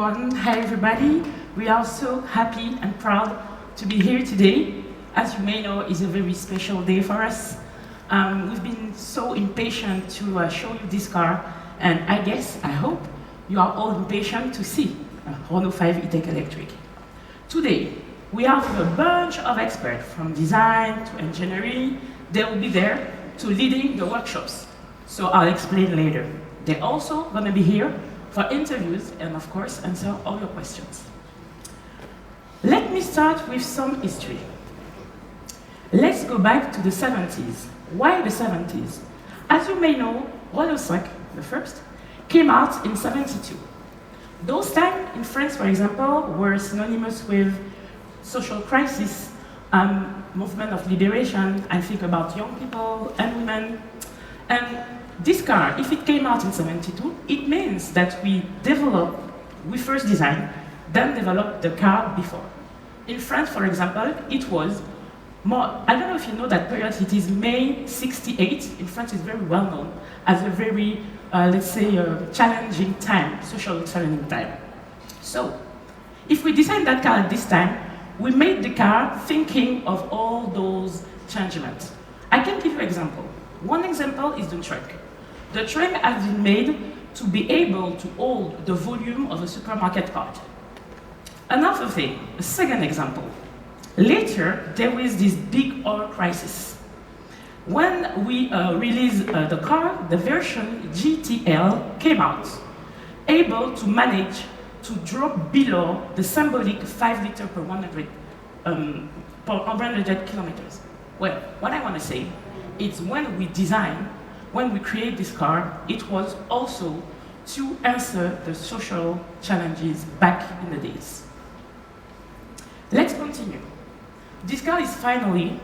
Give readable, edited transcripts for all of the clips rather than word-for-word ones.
everyone. Hi, everybody. We are so happy and proud to be here today. As you may know, it's a very special day for us. We've been so impatient to show you this car, and I hope, you are all impatient to see a Renault 5 E-Tech Electric. Today, we have a bunch of experts from design to engineering. They will be there to leading the workshops. So I'll explain later. They're also going to be here for interviews and, of course, answer all your questions. Let me start with some history. Let's go back to the 70s. Why the 70s? As you may know, Renault 5, the first, came out in 72. Those times in France, for example, were synonymous with social crisis, movement of liberation. I think about young people and women. And this car, if it came out in 72, it means that we first designed, then developed the car before. In France, for example, it was more, I don't know if you know that period, it is May 68. In France, it's very well known as a very, let's say, challenging time, social challenging time. So, if we designed that car at this time, we made the car thinking of all those changements. I can give you an example. One example is the trunk. The trunk has been made to be able to hold the volume of a supermarket cart. Another thing, a second example. Later, there was this big oil crisis. When we released the car, the version GTL came out, able to manage to drop below the symbolic 5 liters per 100 kilometers. Well, what I want to say is when we create this car, it was also to answer the social challenges back in the days. Let's continue. This car is finally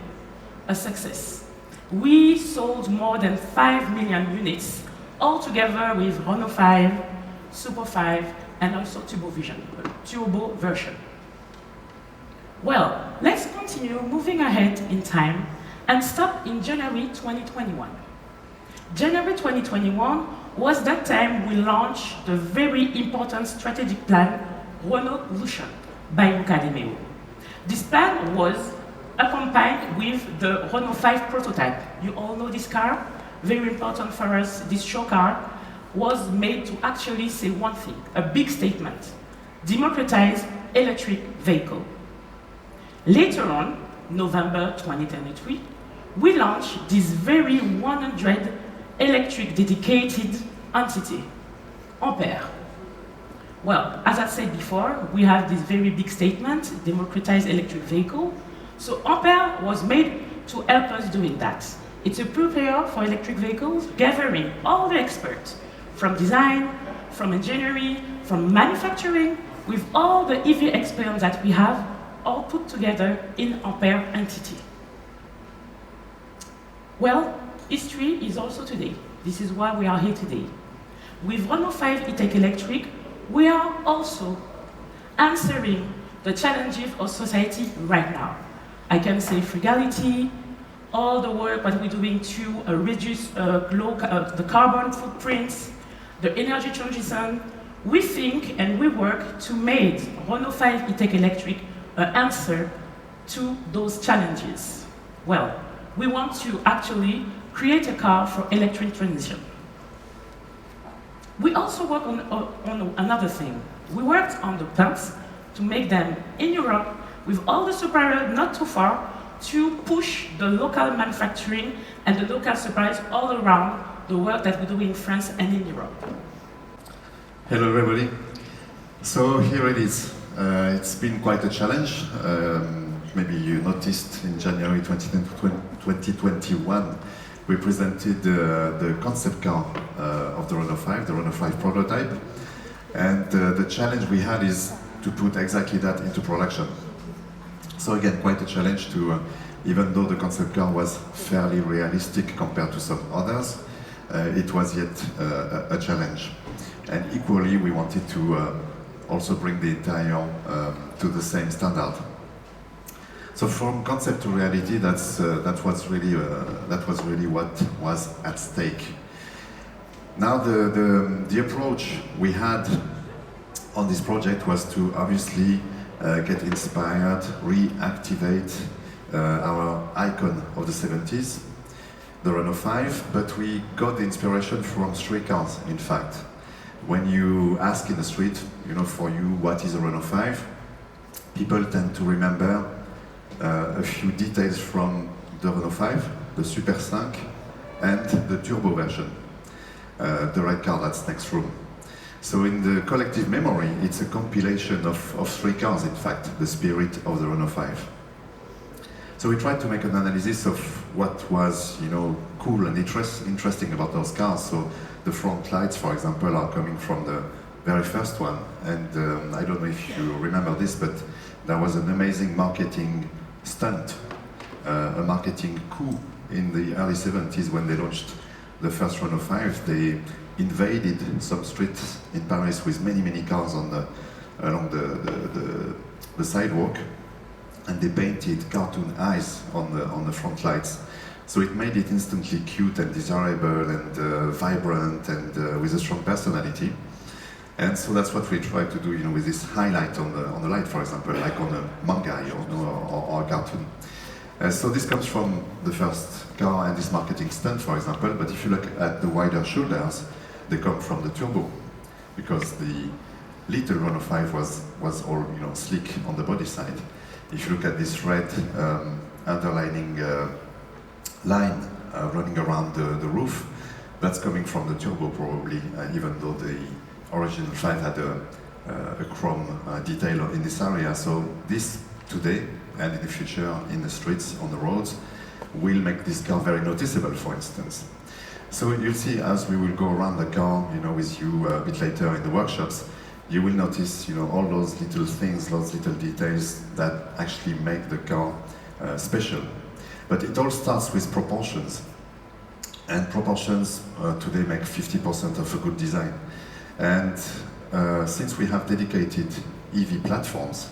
a success. We sold more than 5 million units, all together with Renault 5, Super 5, and also turbo version. Well, let's continue moving ahead in time and stop in January 2021. January 2021 was that time we launched the very important strategic plan, Renault Lution, by Luca De Meo. This plan was accompanied with the Renault 5 prototype. You all know this car, very important for us. This show car was made to actually say one thing, a big statement: democratize electric vehicle. Later on, November 2023, we launched this very 100 electric dedicated entity, Ampere. Well, as I said before, we have this very big statement, democratize electric vehicle. So Ampere was made to help us doing that. It's a prepare for electric vehicles, gathering all the experts from design, from engineering, from manufacturing, with all the EV experience that we have, all put together in Ampere entity. Well, history is also today. This is why we are here today. With Renault 5 E-Tech Electric, we are also answering the challenges of society right now. I can say frugality, all the work that we're doing to reduce the carbon footprints, the energy transition. We think and we work to make Renault 5 E-Tech Electric an answer to those challenges. Well, we want to actually create a car for electric transition. We also work on another thing. We worked on the plants to make them in Europe with all the suppliers not too far to push the local manufacturing and the local suppliers all around the work that we do in France and in Europe. Hello everybody. So here it is. It's been quite a challenge. Maybe you noticed in January 2021 we presented the concept car of the Renault 5, the Renault 5 prototype. And the challenge we had is to put exactly that into production. So again, quite a challenge to, even though the concept car was fairly realistic compared to some others, it was yet a challenge. And equally, we wanted to also bring the entire to the same standard. So from concept to reality, that was really what was at stake. Now the approach we had on this project was to obviously get inspired, reactivate our icon of the 70s, the Renault 5, but we got the inspiration from three cars, in fact. When you ask in the street, for you, what is a Renault 5? People tend to remember a few details from the Renault 5, the Super 5, and the turbo version, the red car that's next room. So in the collective memory, it's a compilation of three cars, in fact, the spirit of the Renault 5. So we tried to make an analysis of what was, cool and interesting about those cars. So the front lights, for example, are coming from the very first one. And I don't know if you remember this, but there was an amazing marketing stunt, a marketing coup in the early 70s when they launched the first Renault 5. They invaded some streets in Paris with many cars along the sidewalk, and they painted cartoon eyes on the front lights. So it made it instantly cute and desirable and vibrant and with a strong personality. And so that's what we try to do, with this highlight on the light, for example, like on a manga or a cartoon. So this comes from the first car and this marketing stunt, for example. But if you look at the wider shoulders, they come from the turbo, because the little Renault 5 was all sleek on the body side. If you look at this red underlining line running around the roof, that's coming from the turbo probably, even though the original 5 had a chrome detail in this area. So this today and in the future in the streets, on the roads, will make this car very noticeable, for instance. So you'll see as we will go around the car, with you a bit later in the workshops, you will notice, all those little things, those little details that actually make the car special. But it all starts with proportions. And proportions today make 50% of a good design. And since we have dedicated EV platforms,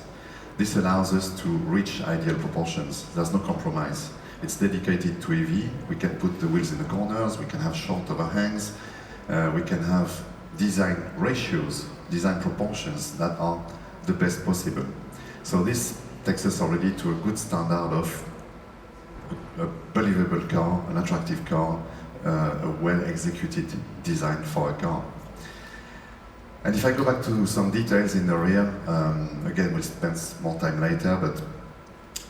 this allows us to reach ideal proportions. There's no compromise. It's dedicated to EV. We can put the wheels in the corners, we can have short overhangs, we can have design ratios, design proportions that are the best possible. So this takes us already to a good standard of a believable car, an attractive car, a well-executed design for a car. And if I go back to some details in the rear, again, we'll spend more time later, but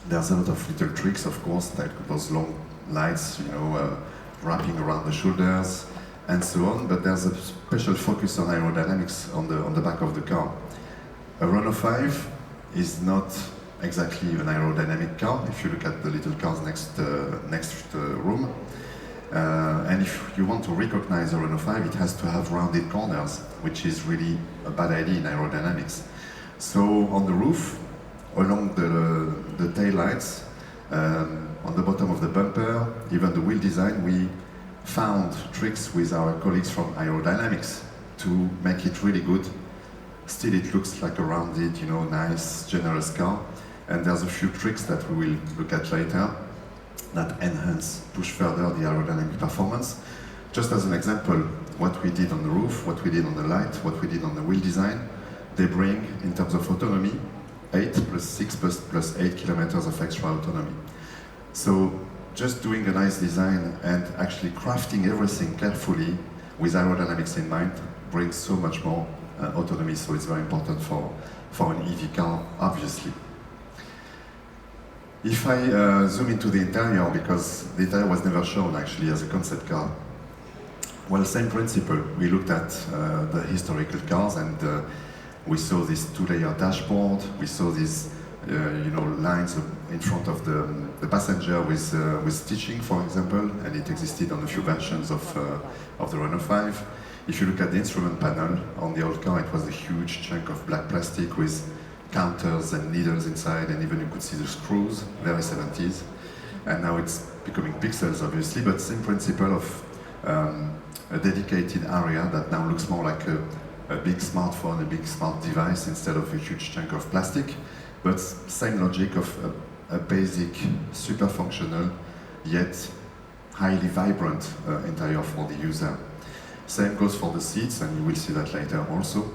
there's a lot of little tricks, of course, like those long lights, wrapping around the shoulders, and so on, but there's a special focus on aerodynamics on the back of the car. A Renault 5 is not exactly an aerodynamic car, if you look at the little cars next room. And if you want to recognize a Renault 5, it has to have rounded corners, which is really a bad idea in aerodynamics. So on the roof, along the tail lights, on the bottom of the bumper, even the wheel design, we found tricks with our colleagues from aerodynamics to make it really good. Still, it looks like a rounded, nice, generous car. And there's a few tricks that we will look at later that enhance, push further the aerodynamic performance. Just as an example, what we did on the roof, what we did on the light, what we did on the wheel design, they bring, in terms of autonomy, 8 plus 6 plus 8 kilometers of extra autonomy. So just doing a nice design and actually crafting everything carefully with aerodynamics in mind brings so much more autonomy, so it's very important for an EV car, obviously. If I zoom into the interior, because the interior was never shown actually as a concept car, well, same principle. We looked at the historical cars and we saw this two-layer dashboard, we saw these lines in front of the passenger with stitching, for example, and it existed on a few versions of the Renault 5. If you look at the instrument panel on the old car, it was a huge chunk of black plastic with counters and needles inside, and even you could see the screws, very 70s. And now it's becoming pixels, obviously, but same principle of a dedicated area that now looks more like a big smartphone, a big smart device instead of a huge chunk of plastic. But same logic of a basic, super functional, yet highly vibrant interior for the user. Same goes for the seats, and you will see that later also.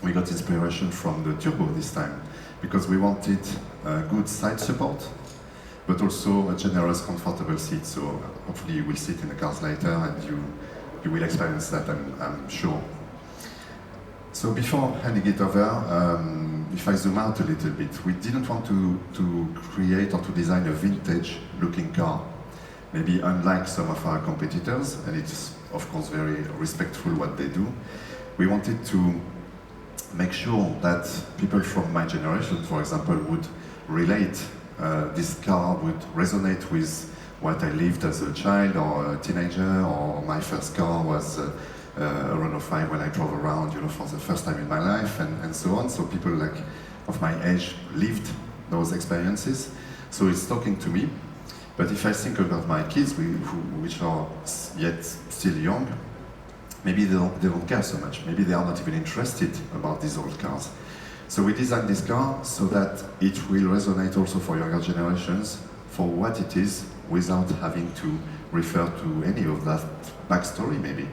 we got inspiration from the turbo this time, because we wanted good side support, but also a generous, comfortable seat. So hopefully you will sit in the cars later and you will experience that, I'm sure. So before handing it over, if I zoom out a little bit, we didn't want to create or to design a vintage-looking car. Maybe unlike some of our competitors, and it's of course very respectful what they do, we wanted to make sure that people from my generation, for example, would relate. This car would resonate with what I lived as a child or a teenager, or my first car was a Renault 5 when I drove around, for the first time in my life, and so on. So people like of my age lived those experiences. So it's talking to me. But if I think about my kids, which are yet still young, maybe they don't care so much. Maybe they are not even interested about these old cars. So we designed this car so that it will resonate also for younger generations for what it is, without having to refer to any of that backstory maybe.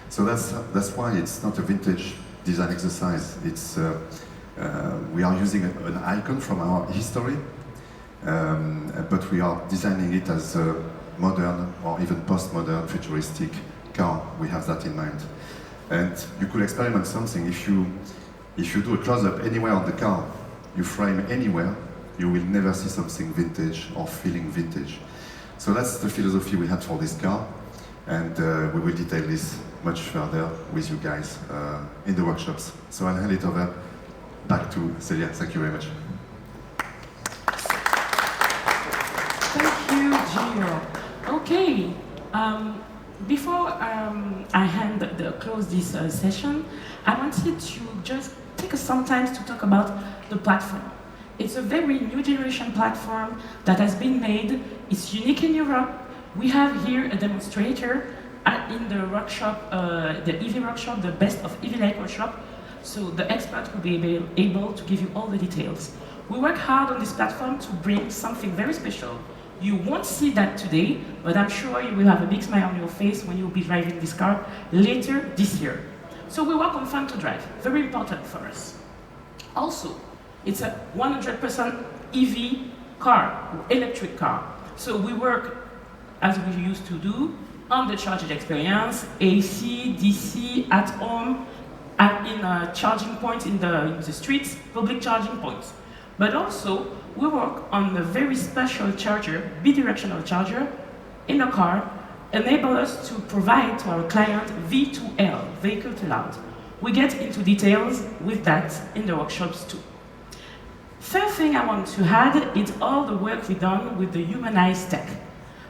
So that's why it's not a vintage design exercise. It's we are using an icon from our history, but we are designing it as a modern or even postmodern futuristic car. We have that in mind. And you could experiment something. If you do a close-up anywhere on the car, you frame anywhere, you will never see something vintage or feeling vintage. So that's the philosophy we had for this car, and we will detail this much further with you guys in the workshops. So I'll hand it over back to Celia. Thank you very much. Thank you, Gio. Okay, before I close this session, I wanted to just take some time to talk about the platform. It's a very new generation platform that has been made. It's unique in Europe. We have here a demonstrator in the workshop, the EV workshop, the Best of EV Light workshop. So the expert will be able to give you all the details. We work hard on this platform to bring something very special. You won't see that today, but I'm sure you will have a big smile on your face when you'll be driving this car later this year. So we work on fun to drive, very important for us. Also, it's a 100% EV car, electric car. So we work, as we used to do, on the charging experience, AC, DC, at home, and in charging points in the streets, public charging points. But also, we work on a very special charger, bidirectional charger, in a car, enable us to provide to our client V2L, vehicle to loud. We get into details with that in the workshops too. Third thing I want to add is all the work we've done with the humanized tech.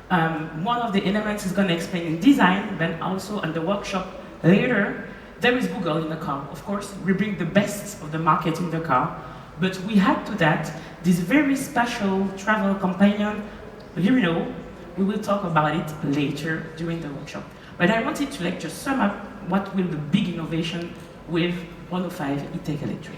One of the elements is going to explain in design, but also in the workshop later. There is Google in the car. Of course, we bring the best of the market in the car, but we add to that this very special travel companion, Renault. We will talk about it later during the workshop. But I wanted to just sum up what will the big innovation with 105 E-Tech Electric.